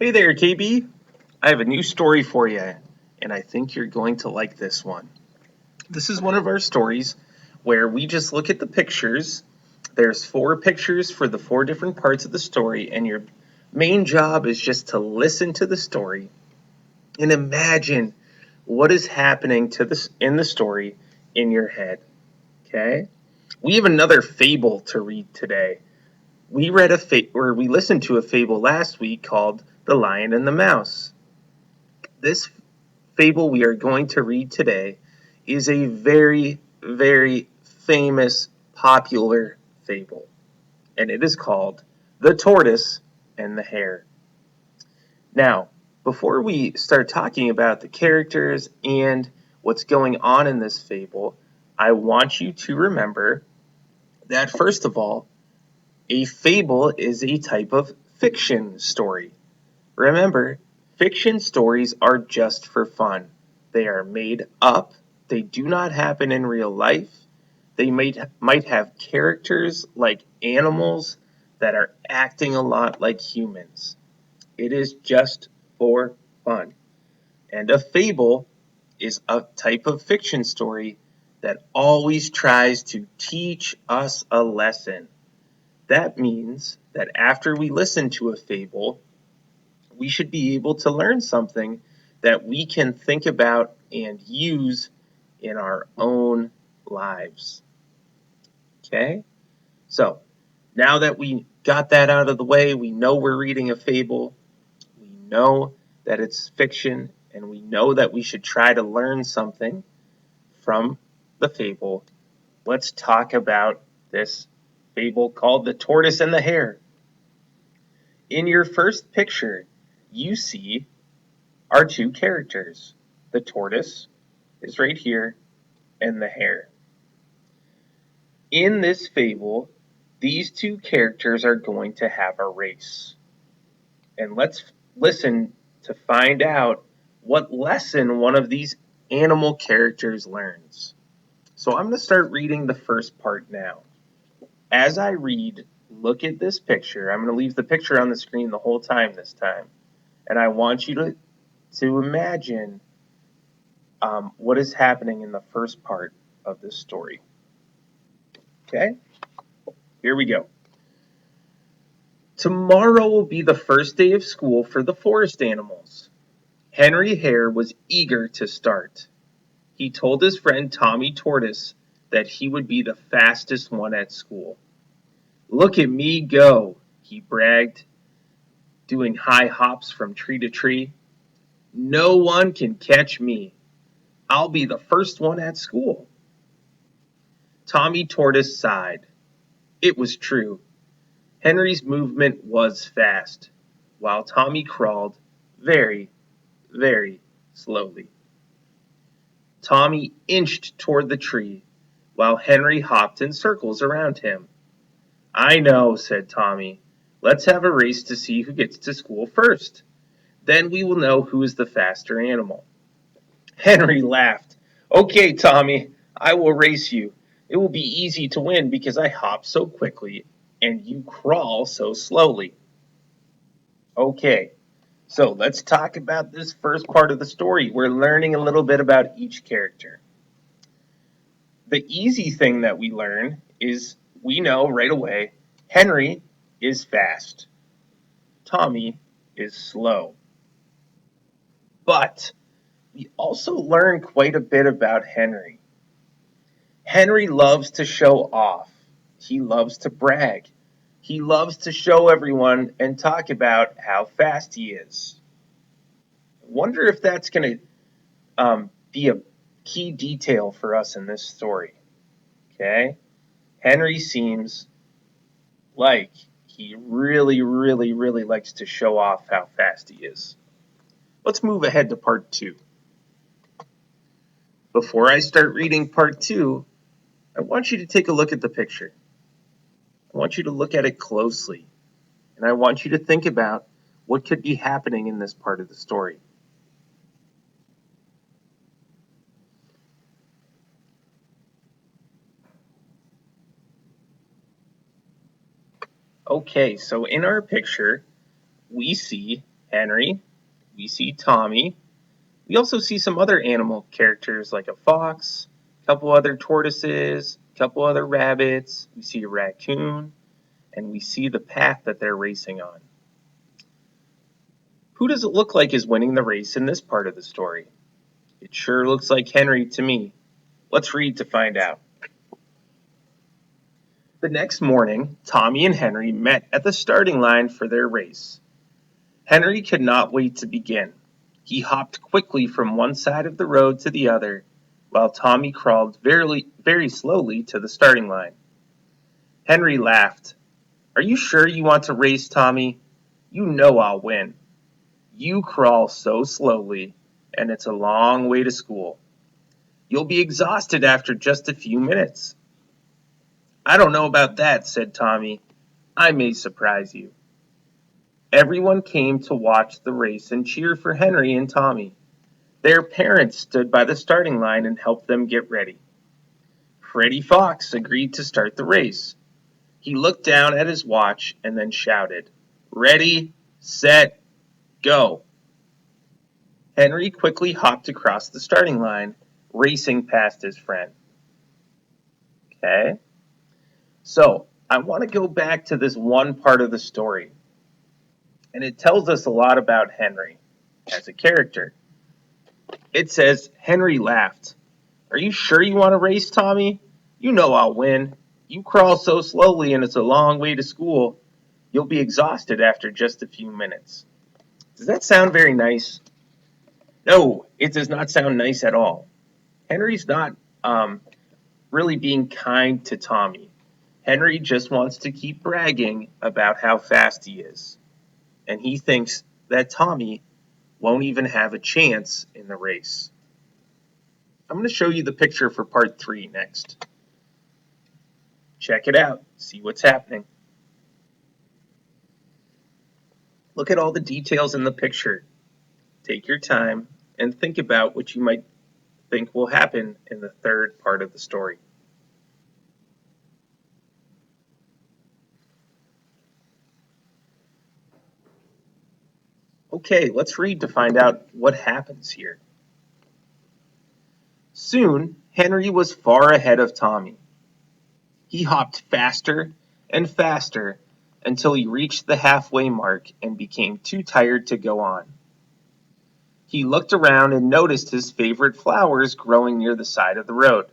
Hey there, KB. I have a new story for you, and I think you're going to like this one. This is one of our stories where we just look at the pictures. There's four pictures for the four different parts of the story, and your main job is just to listen to the story and imagine what is happening to this in the story in your head. Okay? We have another fable to read today. We listened to a fable last week called The Lion and the Mouse. This fable we are going to read today is a very, very famous, popular fable, and it is called The Tortoise and the Hare. Now, before we start talking about the characters and what's going on in this fable, I want you to remember that, first of all, a fable is a type of fiction story. Remember, fiction stories are just for fun. They are made up. They do not happen in real life. They might have characters like animals that are acting a lot like humans. It is just for fun. And a fable is a type of fiction story that always tries to teach us a lesson. That means that after we listen to a fable, we should be able to learn something that we can think about and use in our own lives. Okay? So, now that we got that out of the way, we know we're reading a fable, we know that it's fiction, and we know that we should try to learn something from the fable. Let's talk about this fable called The Tortoise and the Hare. In your first picture, you see our two characters. The tortoise is right here, and the hare. In this fable, these two characters are going to have a race. And let's listen to find out what lesson one of these animal characters learns. So I'm going to start reading the first part now. As I read, look at this picture. I'm going to leave the picture on the screen the whole time this time. And I want you to imagine what is happening in the first part of this story. Okay, here we go. Tomorrow will be the first day of school for the forest animals. Henry Hare was eager to start. He told his friend Tommy Tortoise that he would be the fastest one at school. Look at me go, he bragged, doing high hops from tree to tree. No one can catch me. I'll be the first one at school. Tommy Tortoise sighed. It was true. Henry's movement was fast, while Tommy crawled very, very slowly. Tommy inched toward the tree, while Henry hopped in circles around him. I know, said Tommy. Let's have a race to see who gets to school first. Then we will know who is the faster animal. Henry laughed. Okay, Tommy, I will race you. It will be easy to win because I hop so quickly and you crawl so slowly. Okay, so let's talk about this first part of the story. We're learning a little bit about each character. The easy thing that we learn is we know right away Henry is fast, Tommy is slow. But we also learn quite a bit about Henry. Henry loves to show off. He loves to brag. He loves to show everyone and talk about how fast he is. I wonder if that's going to be a key detail for us in this story. Okay? Henry seems like he really, really, really likes to show off how fast he is. Let's move ahead to part two. Before I start reading part two, I want you to take a look at the picture. I want you to look at it closely, and I want you to think about what could be happening in this part of the story. Okay, so in our picture, we see Henry, we see Tommy. We also see some other animal characters like a fox, a couple other tortoises, a couple other rabbits. We see a raccoon, and we see the path that they're racing on. Who does it look like is winning the race in this part of the story? It sure looks like Henry to me. Let's read to find out. The next morning, Tommy and Henry met at the starting line for their race. Henry could not wait to begin. He hopped quickly from one side of the road to the other, while Tommy crawled very slowly to the starting line. Henry laughed. Are you sure you want to race, Tommy? You know I'll win. You crawl so slowly, and it's a long way to school. You'll be exhausted after just a few minutes. I don't know about that, said Tommy. I may surprise you. Everyone came to watch the race and cheer for Henry and Tommy. Their parents stood by the starting line and helped them get ready. Freddie Fox agreed to start the race. He looked down at his watch and then shouted, Ready, set, go. Henry quickly hopped across the starting line, racing past his friend. Okay, so I want to go back to this one part of the story, and it tells us a lot about Henry as a character. It says, Henry laughed. Are you sure you want to race, Tommy? You know I'll win. You crawl so slowly and it's a long way to school. You'll be exhausted after just a few minutes. Does that sound very nice? No, it does not sound nice at all. Henry's not really being kind to Tommy. Henry just wants to keep bragging about how fast he is. And he thinks that Tommy won't even have a chance in the race. I'm going to show you the picture for part 3 next. Check it out. See what's happening. Look at all the details in the picture. Take your time and think about what you might think will happen in the third part of the story. Okay, let's read to find out what happens here. Soon, Henry was far ahead of Tommy. He hopped faster and faster until he reached the halfway mark and became too tired to go on. He looked around and noticed his favorite flowers growing near the side of the road.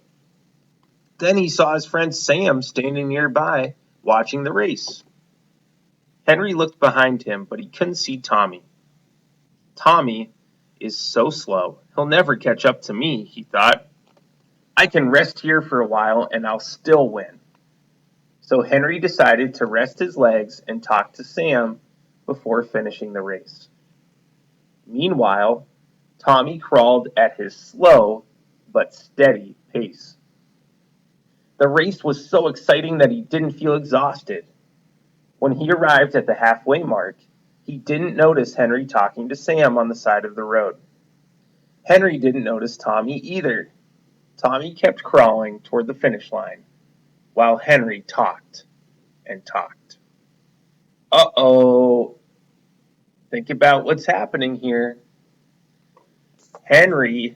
Then he saw his friend Sam standing nearby, watching the race. Henry looked behind him, but he couldn't see Tommy. Tommy is so slow, he'll never catch up to me, he thought. I can rest here for a while and I'll still win. So Henry decided to rest his legs and talk to Sam before finishing the race. Meanwhile, Tommy crawled at his slow but steady pace. The race was so exciting that he didn't feel exhausted. When he arrived at the halfway mark, he didn't notice Henry talking to Sam on the side of the road. Henry didn't notice Tommy either. Tommy kept crawling toward the finish line, while Henry talked and talked. Uh-oh. Think about what's happening here. Henry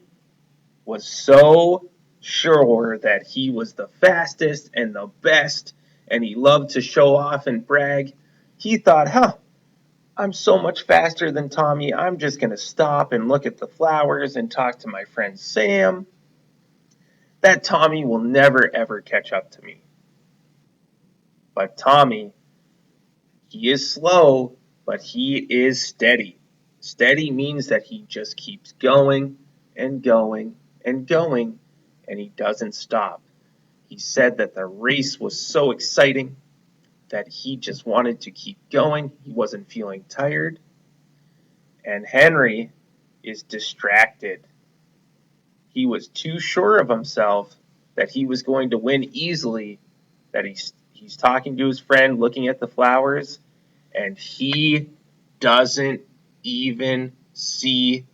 was so sure that he was the fastest and the best, and he loved to show off and brag. He thought, I'm so much faster than Tommy. I'm just going to stop and look at the flowers and talk to my friend Sam. That Tommy will never ever catch up to me. But Tommy, he is slow, but he is steady. Steady means that he just keeps going and going and going, and he doesn't stop. He said that the race was so exciting that he just wanted to keep going. He wasn't feeling tired. And Henry is distracted. He was too sure of himself that he was going to win easily, that he's talking to his friend, looking at the flowers, and he doesn't even see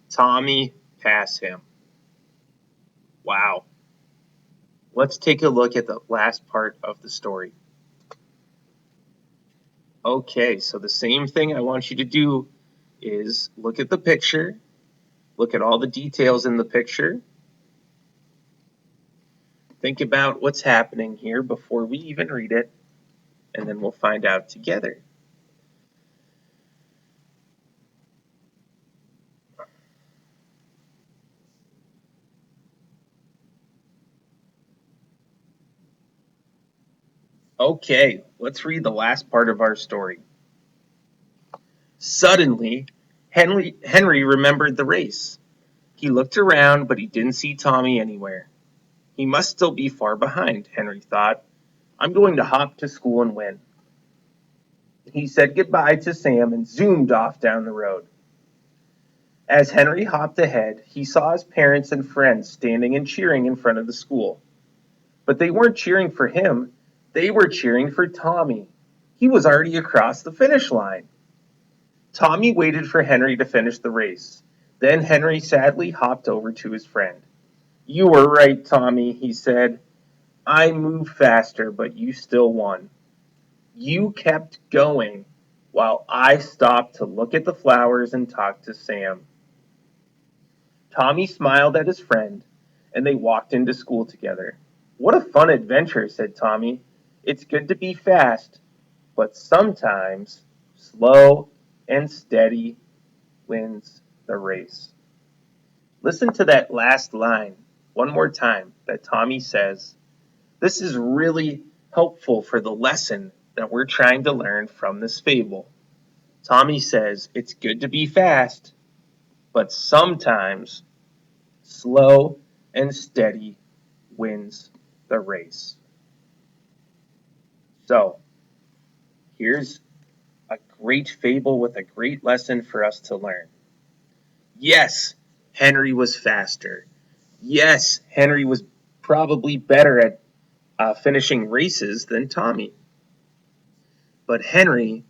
Tommy pass him. Wow. Let's take a look at the last part of the story. Okay, so the same thing I want you to do is look at the picture, look at all the details in the picture, think about what's happening here before we even read it, and then we'll find out together. Okay, let's read the last part of our story. Suddenly, Henry remembered the race. He looked around, but he didn't see Tommy anywhere. He must still be far behind, Henry thought. I'm going to hop to school and win. He said goodbye to Sam and zoomed off down the road. As Henry hopped ahead, he saw his parents and friends standing and cheering in front of the school. But they weren't cheering for him, they were cheering for Tommy. He was already across the finish line. Tommy waited for Henry to finish the race. Then Henry sadly hopped over to his friend. You were right, Tommy, he said. I moved faster, but you still won. You kept going while I stopped to look at the flowers and talk to Sam. Tommy smiled at his friend, and they walked into school together. What a fun adventure, said Tommy. It's good to be fast, but sometimes slow and steady wins the race. Listen to that last line one more time that Tommy says. This is really helpful for the lesson that we're trying to learn from this fable. Tommy says it's good to be fast, but sometimes slow and steady wins the race. So, here's a great fable with a great lesson for us to learn. Yes, Henry was faster. Yes, Henry was probably better at finishing races than Tommy. But Henry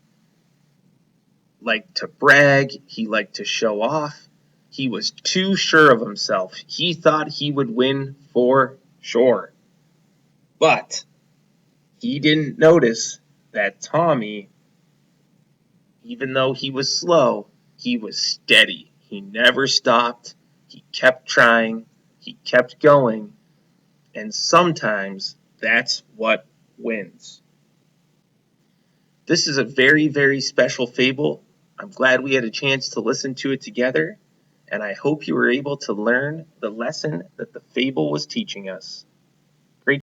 liked to brag, he liked to show off. He was too sure of himself. He thought he would win for sure. But he didn't notice that Tommy, even though he was slow, he was steady. He never stopped. He kept trying. He kept going. And sometimes that's what wins. This is a very, very special fable. I'm glad we had a chance to listen to it together, and I hope you were able to learn the lesson that the fable was teaching us. Great